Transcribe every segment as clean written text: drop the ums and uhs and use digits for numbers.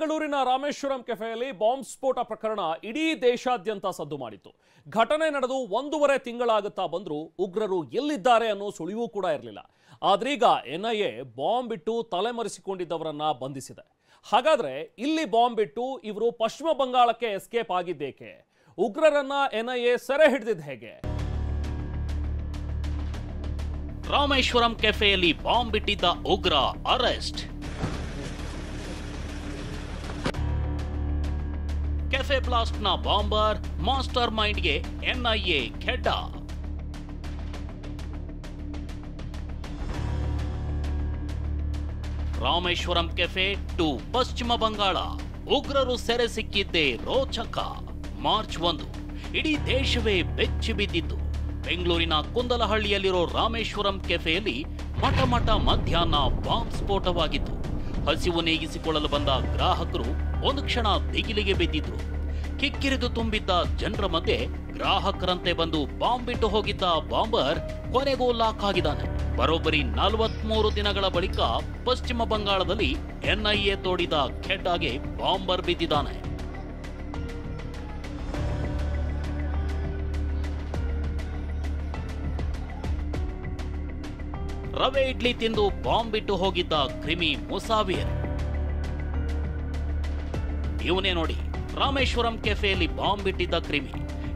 ಬೆಂಗಳೂರಿನ ರಾಮೇಶ್ವರಂ ಕೆಫೆಯಲ್ಲಿ ಬಾಂಬ್ ಸ್ಫೋಟ ಪ್ರಕರಣ ಇಡೀ ದೇಶಾದ್ಯಂತ ಸದ್ದು ಮಾಡಿತು. ಘಟನೆ ನಡೆದು 1.5 ತಿಂಗಳಾಗುತ್ತಾ ಬಂದರೂ ಉಗ್ರರು ಎಲ್ಲಿದ್ದಾರೆ ಅನ್ನೋ ಸುಳಿವೂ ಕೂಡ ಇರಲಿಲ್ಲ. ಆದ್ರೀಗ ಎನ್ಐಎ ಬಾಂಬ್ ಇಟ್ಟು ತಲೆಮರೆಸಿಕೊಂಡಿದ್ದವರನ್ನ ಬಂಧಿಸಿದೆ. ಹಾಗಾದ್ರೆ ಇಲ್ಲಿ ಬಾಂಬ್ ಇಟ್ಟು ಇವರು ಪಶ್ಚಿಮ ಬಂಗಾಳಕ್ಕೆ ಎಸ್ಕೇಪ್ ಆಗಿದ್ದೇಕೆ? ಉಗ್ರರನ್ನ ಎನ್ಐಎ ಸೆರೆ ಹಿಡಿದಿದ್ದು ಹೇಗೆ? ರಾಮೇಶ್ವರಂ ಕೆಫೆಯಲ್ಲಿ ಬಾಂಬ್ ಇಟ್ಟಿದ್ದ ಉಗ್ರ ಅರೆಸ್ಟ್. ಕೆಫೆ ಬ್ಲಾಸ್ಟ್ ನ ಬಾಂಬರ್ ಮಾಸ್ಟರ್ ಮೈಂಡ್ಗೆ ಎನ್ಐಎ ಖೆಡ್ಡ. ರಾಮೇಶ್ವರಂ ಕೆಫೆ ಟು ಪಶ್ಚಿಮ ಬಂಗಾಳ, ಉಗ್ರರು ಸೆರೆ ಸಿಕ್ಕಿದ್ದೇ ರೋಚಕ. ಮಾರ್ಚ್ 1 ಇಡೀ ದೇಶವೇ ಬೆಚ್ಚಿ ಬಿದ್ದಿತ್ತು. ಬೆಂಗಳೂರಿನ ಕುಂದಲಹಳ್ಳಿಯಲ್ಲಿರೋ ರಾಮೇಶ್ವರಂ ಕೆಫೆಯಲ್ಲಿ ಮಠ ಮಧ್ಯಾಹ್ನ ಬಾಂಬ್ ಸ್ಫೋಟವಾಗಿತ್ತು. ಹಸಿವು ನೀಗಿಸಿಕೊಳ್ಳಲು ಬಂದ ಗ್ರಾಹಕರು ಒಂದು ಕ್ಷಣ ದಿಗಿಲಿಗೆ ಬಿದ್ದಿದ್ರು. ಕಿಕ್ಕಿರಿದು ತುಂಬಿದ್ದ ಜನರ ಮಧ್ಯೆ ಗ್ರಾಹಕರಂತೆ ಬಂದು ಬಾಂಬ್ ಬಿಟ್ಟು ಹೋಗಿದ್ದ ಬಾಂಬರ್ ಕೊನೆಗೂ ಲಾಕ್ ಆಗಿದ್ದಾನೆ. ಬರೋಬ್ಬರಿ 43 ದಿನಗಳ ಬಳಿಕ ಪಶ್ಚಿಮ ಬಂಗಾಳದಲ್ಲಿ ಎನ್ಐಎ ತೋಡಿದ ಖೆಡ್ಡಾಗೆ ಬಾಂಬರ್ ಬಿದ್ದಿದ್ದಾನೆ. ರವೆ ಇಡ್ಲಿ ತಿಂದು ಬಾಂಬ್ ಬಿಟ್ಟು ಹೋಗಿದ್ದ ಕ್ರಿಮಿ ಮುಸಾವಿರ್. ಇವನೇ ನೋಡಿ, ರಾಮೇಶ್ವರಂ ಕೆಫೆಯಲ್ಲಿ ಬಾಂಬ್ ಬಿಟ್ಟಿದ್ದ ಕ್ರಿಮಿ.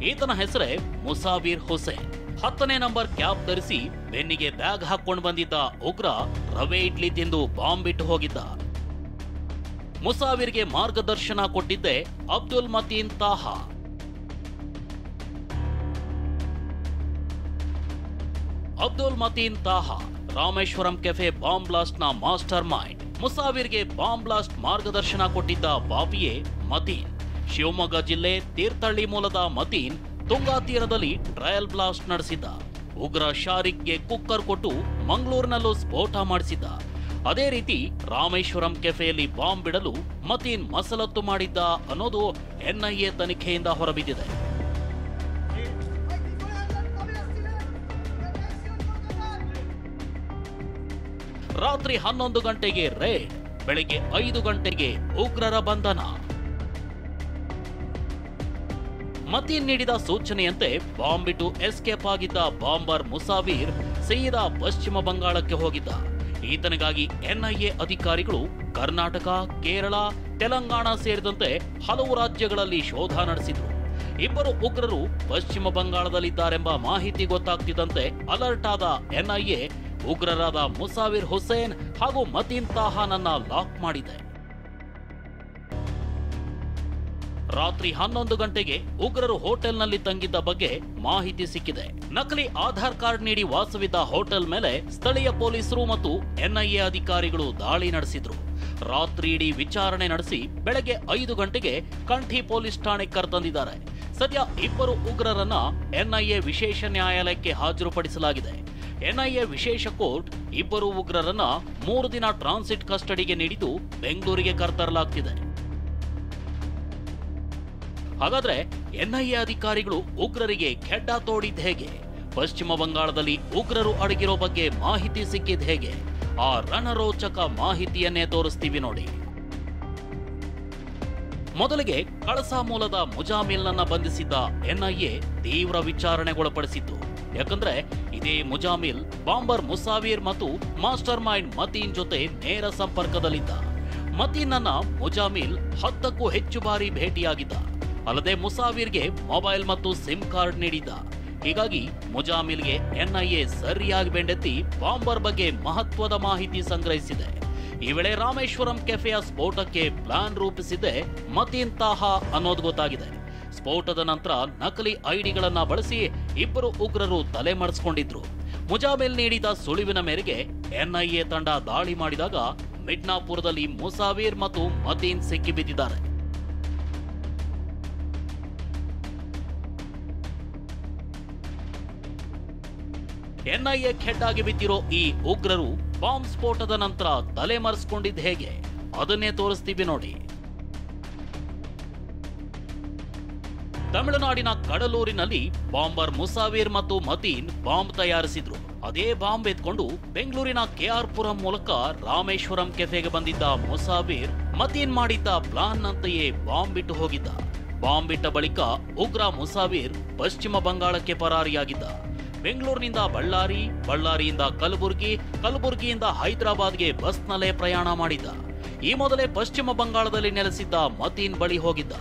ಈತನ ಹೆಸರೇ ಮುಸಾವಿರ್ ಹುಸೇನ್. 10ನೇ ನಂಬರ್ ಕ್ಯಾಪ್ ಧರಿಸಿ ಬೆನ್ನಿಗೆ ಬ್ಯಾಗ್ ಹಾಕೊಂಡು ಬಂದಿದ್ದ ಉಗ್ರ ರವೆ ಇಡ್ಲಿ ತಿಂದು ಬಾಂಬ್ ಬಿಟ್ಟು ಹೋಗಿದ್ದ. ಮುಸಾವಿರ್ಗೆ ಮಾರ್ಗದರ್ಶನ ಕೊಟ್ಟಿದ್ದೆ Abdul Mateen Taha. Abdul Mateen Taha Rameshwaram cafe bomb blast ನ ಮಾಸ್ಟರ್ ಮೈಂಡ್. ಮುಸಾವಿರ್ಗೆ ಬಾಂಬ್ ಬ್ಲಾಸ್ಟ್ ಮಾರ್ಗದರ್ಶನ ಕೊಟ್ಟಿದ್ದ ಬಾಪಿಯೇ ಮತೀನ್. ಶಿವಮೊಗ್ಗ ಜಿಲ್ಲೆ ತೀರ್ಥಹಳ್ಳಿ ಮೂಲದ ಮತೀನ್ ತುಂಗಾ ತೀರದಲ್ಲಿ ಟ್ರಯಲ್ ಬ್ಲಾಸ್ಟ್ ನಡೆಸಿದ್ದ. ಉಗ್ರ ಶಾರಿಕ್ಗೆ ಕುಕ್ಕರ್ ಕೊಟ್ಟು ಮಂಗಳೂರಿನಲ್ಲೂ ಸ್ಫೋಟ ಮಾಡಿಸಿದ್ದ. ಅದೇ ರೀತಿ ರಾಮೇಶ್ವರಂ ಕೆಫೆಯಲ್ಲಿ ಬಾಂಬ್ ಬಿಡಲು ಮತೀನ್ ಮಸಲತ್ತು ಮಾಡಿದ್ದ ಅನ್ನೋದು ಎನ್ಐಎ ತನಿಖೆಯಿಂದ ಹೊರಬಿದ್ದಿದೆ. ರಾತ್ರಿ 11 ಗಂಟೆಗೆ ರೇಡ್, ಬೆಳಗ್ಗೆ 5 ಗಂಟೆಗೆ ಉಗ್ರರ ಬಂಧನ. ಮತೀನ್ ನೀಡಿದ ಸೂಚನೆಯಂತೆ ಬಾಂಬ್ ಬಿಟ್ಟು ಎಸ್ಕೇಪ್ ಆಗಿದ್ದ ಬಾಂಬರ್ ಮುಸಾವಿರ್ ಸೀದಾ ಪಶ್ಚಿಮ ಬಂಗಾಳಕ್ಕೆ ಹೋಗಿದ್ದ. ಈತನಿಗಾಗಿ ಎನ್ಐಎ ಅಧಿಕಾರಿಗಳು ಕರ್ನಾಟಕ, ಕೇರಳ, ತೆಲಂಗಾಣ ಸೇರಿದಂತೆ ಹಲವು ರಾಜ್ಯಗಳಲ್ಲಿ ಶೋಧ ನಡೆಸಿದ್ರು. ಇಬ್ಬರು ಉಗ್ರರು ಪಶ್ಚಿಮ ಬಂಗಾಳದಲ್ಲಿದ್ದಾರೆಂಬ ಮಾಹಿತಿ ಗೊತ್ತಾಗ್ತಿದ್ದಂತೆ ಅಲರ್ಟ್ ಆದ ಎನ್ಐಎ ಉಗ್ರರಾದ ಮುಸಾವಿರ್ ಹುಸೇನ್ ಹಾಗೂ ಮತೀನ್ ತಾಹಾನನ್ನ ಲಾಕ್ ಮಾಡಿದೆ. ರಾತ್ರಿ 11 ಗಂಟೆಗೆ ಉಗ್ರರು ಹೋಟೆಲ್ನಲ್ಲಿ ತಂಗಿದ್ದ ಬಗ್ಗೆ ಮಾಹಿತಿ ಸಿಕ್ಕಿದೆ. ನಕಲಿ ಆಧಾರ್ ಕಾರ್ಡ್ ನೀಡಿ ವಾಸವಿದ್ದ ಹೋಟೆಲ್ ಮೇಲೆ ಸ್ಥಳೀಯ ಪೊಲೀಸರು ಮತ್ತು ಎನ್ಐಎ ಅಧಿಕಾರಿಗಳು ದಾಳಿ ನಡೆಸಿದ್ರು. ರಾತ್ರಿ ಇಡೀ ವಿಚಾರಣೆ ನಡೆಸಿ ಬೆಳಗ್ಗೆ 5 ಗಂಟೆಗೆ ಕಂಠಿ ಪೊಲೀಸ್ ಠಾಣೆ ಕರೆತಂದಿದ್ದಾರೆ. ಸದ್ಯ ಇಬ್ಬರು ಉಗ್ರರನ್ನ ಎನ್ಐಎ ವಿಶೇಷ ನ್ಯಾಯಾಲಯಕ್ಕೆ ಹಾಜರುಪಡಿಸಲಾಗಿದೆ. ಎನ್ಐಎ ವಿಶೇಷ ಕೋರ್ಟ್ ಇಬ್ಬರು ಉಗ್ರರನ್ನ 3 ದಿನ ಟ್ರಾನ್ಸಿಟ್ ಕಸ್ಟಡಿಗೆ ನೀಡಿದ್ದು ಬೆಂಗಳೂರಿಗೆ ಕರೆತರಲಾಗ್ತಿದೆ. ಹಾಗಾದ್ರೆ ಎನ್ಐಎ ಅಧಿಕಾರಿಗಳು ಉಗ್ರರಿಗೆ ಖೆಡ್ಡ ತೋಡಿದ್ ಹೇಗೆ? ಪಶ್ಚಿಮ ಬಂಗಾಳದಲ್ಲಿ ಉಗ್ರರು ಅಡಗಿರೋ ಬಗ್ಗೆ ಮಾಹಿತಿ ಸಿಕ್ಕಿದ್ ಹೇಗೆ? ಆ ರಣರೋಚಕ ಮಾಹಿತಿಯನ್ನೇ ತೋರಿಸ್ತೀವಿ ನೋಡಿ. ಮೊದಲಿಗೆ ಕಳಸಾ ಮೂಲದ ಮುಜಾಮಿಲ್ನನ್ನ ಬಂಧಿಸಿದ್ದ ಎನ್ಐಎ ತೀವ್ರ ವಿಚಾರಣೆಗೊಳಪಡಿಸಿತ್ತು. ಯಾಕಂದ್ರೆ ಇದೇ ಮುಜಾಮಿಲ್ ಬಾಂಬರ್ ಮುಸಾವಿರ್ ಮತ್ತು ಮಾಸ್ಟರ್ ಮೈಂಡ್ ಮತೀನ್ ಜೊತೆ ನೇರ ಸಂಪರ್ಕದಲ್ಲಿದ್ದ. ಮತೀನನ್ನ ಮುಜಾಮಿಲ್ 10ಕ್ಕೂ ಹೆಚ್ಚು ಬಾರಿ ಭೇಟಿಯಾಗಿದ್ದ. ಅಲ್ಲದೆ ಮುಸಾವಿರ್ಗೆ ಮೊಬೈಲ್ ಮತ್ತು ಸಿಮ್ ಕಾರ್ಡ್ ನೀಡಿದ್ದ. ಹೀಗಾಗಿ ಮುಜಾಮಿಲ್ಗೆ ಎನ್ಐಎ ಸರಿಯಾಗಿ ಬೆಂಡೆತ್ತಿ ಬಾಂಬರ್ ಬಗ್ಗೆ ಮಹತ್ವದ ಮಾಹಿತಿ ಸಂಗ್ರಹಿಸಿದೆ. ಈ ವೇಳೆ ರಾಮೇಶ್ವರಂ ಕೆಫೆಯ ಸ್ಫೋಟಕ್ಕೆ ಪ್ಲಾನ್ ರೂಪಿಸಿದ್ದೆ ಮತೀನ್ ತಾಹಾ ಅನ್ನೋದು ಗೊತ್ತಾಗಿದೆ. ಸ್ಫೋಟದ ನಂತರ ನಕಲಿ ಐಡಿಗಳನ್ನ ಬಳಸಿ ಇಬ್ಬರು ಉಗ್ರರು ತಲೆ ಮರೆಸಿಕೊಂಡಿದ್ರು. ಮುಜಾಮಿಲ್ ನೀಡಿದ ಸುಳಿವಿನ ಮೇರೆಗೆ ಎನ್ಐಎ ತಂಡ ದಾಳಿ ಮಾಡಿದಾಗ ಮಿಡ್ನಾಪುರದಲ್ಲಿ ಮುಸಾವಿರ್ ಮತ್ತು ಮತೀನ್ ಸಿಕ್ಕಿಬಿದ್ದಿದ್ದಾರೆ. ಎನ್ಐಎ ಖೆಡ್ಡಾಗಿ ಬಿದ್ದಿರೋ ಈ ಉಗ್ರರು ಬಾಂಬ್ ಸ್ಫೋಟದ ನಂತರ ತಲೆ ಮರೆಸಿಕೊಂಡಿದ್ದು ಹೇಗೆ? ಅದನ್ನೇ ತೋರಿಸ್ತೀವಿ ನೋಡಿ. ತಮಿಳುನಾಡಿನ ಕಡಲೂರಿನಲ್ಲಿ ಬಾಂಬರ್ ಮುಸಾವಿರ್ ಮತ್ತು ಮತೀನ್ ಬಾಂಬ್ ತಯಾರಿಸಿದ್ರು. ಅದೇ ಬಾಂಬ್ ಎತ್ಕೊಂಡು ಬೆಂಗಳೂರಿನ ಕೆಆರ್ ಪುರಂ ಮೂಲಕ ರಾಮೇಶ್ವರಂ ಕೆಫೆಗೆ ಬಂದಿದ್ದ ಮುಸಾವಿರ್ ಮತೀನ್ ಮಾಡಿದ್ದ ಪ್ಲಾನ್ ಅಂತೆಯೇ ಬಾಂಬ್ ಬಿಟ್ಟು ಹೋಗಿದ್ದ. ಬಾಂಬ್ ಬಿಟ್ಟ ಬಳಿಕ ಉಗ್ರ ಮುಸಾವೀರ್ ಪಶ್ಚಿಮ ಬಂಗಾಳಕ್ಕೆ ಪರಾರಿಯಾಗಿದ್ದ. ಬೆಂಗಳೂರಿನಿಂದ ಬಳ್ಳಾರಿ, ಬಳ್ಳಾರಿಯಿಂದ ಕಲಬುರಗಿ, ಕಲಬುರಗಿಯಿಂದ ಹೈದರಾಬಾದ್ಗೆ ಬಸ್ನಲ್ಲೇ ಪ್ರಯಾಣ ಮಾಡಿದ್ದ. ಈ ಮೊದಲೇ ಪಶ್ಚಿಮ ಬಂಗಾಳದಲ್ಲಿ ನೆಲೆಸಿದ್ದ ಮತೀನ್ ಬಳಿ ಹೋಗಿದ್ದ.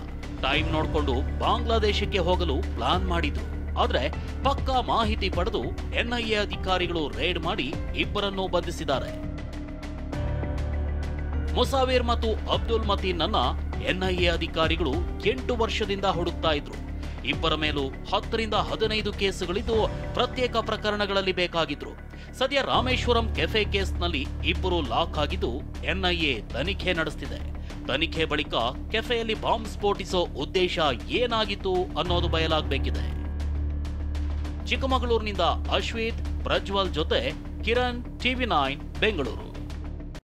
ಟೈಮ್ ನೋಡಿಕೊಂಡು ಬಾಂಗ್ಲಾದೇಶಕ್ಕೆ ಹೋಗಲು ಪ್ಲಾನ್ ಮಾಡಿದ್ರು. ಆದ್ರೆ ಪಕ್ಕಾ ಮಾಹಿತಿ ಪಡೆದು ಎನ್ಐಎ ಅಧಿಕಾರಿಗಳು ರೇಡ್ ಮಾಡಿ ಇಬ್ಬರನ್ನು ಬಂಧಿಸಿದ್ದಾರೆ. ಮುಸಾವೀರ್ ಮತ್ತು ಅಬ್ದುಲ್ ಮತೀನ್ ಅನ್ನ ಎನ್ಐಎ ಅಧಿಕಾರಿಗಳು 8 ವರ್ಷದಿಂದ ಹುಡುಕ್ತಾ ಇದ್ರು. ಇಬ್ಬರ ಮೇಲೂ 10 ರಿಂದ 15 ಕೇಸುಗಳಿದ್ದು ಪ್ರತ್ಯೇಕ ಪ್ರಕರಣಗಳಲ್ಲಿ ಬೇಕಾಗಿದ್ರು. ಸದ್ಯ ರಾಮೇಶ್ವರಂ ಕೆಫೆ ಕೇಸ್ನಲ್ಲಿ ಇಬ್ಬರು ಲಾಕ್ ಆಗಿದ್ದು ಎನ್ಐಎ ತನಿಖೆ ನಡೆಸ್ತಿದೆ. ತನಿಖೆ ಬಳಿಕ ಕೆಫೆಯಲ್ಲಿ ಬಾಂಬ್ ಸ್ಫೋಟಿಸೋ ಉದ್ದೇಶ ಏನಾಗಿತ್ತು ಅನ್ನೋದು ಬಯಲಾಗಬೇಕಿದೆ. ಚಿಕ್ಕಮಗಳೂರಿನಿಂದ ಅಶ್ವಿತ್, ಪ್ರಜ್ವಲ್ ಜೊತೆ ಕಿರಣ್, TV9 ಬೆಂಗಳೂರು.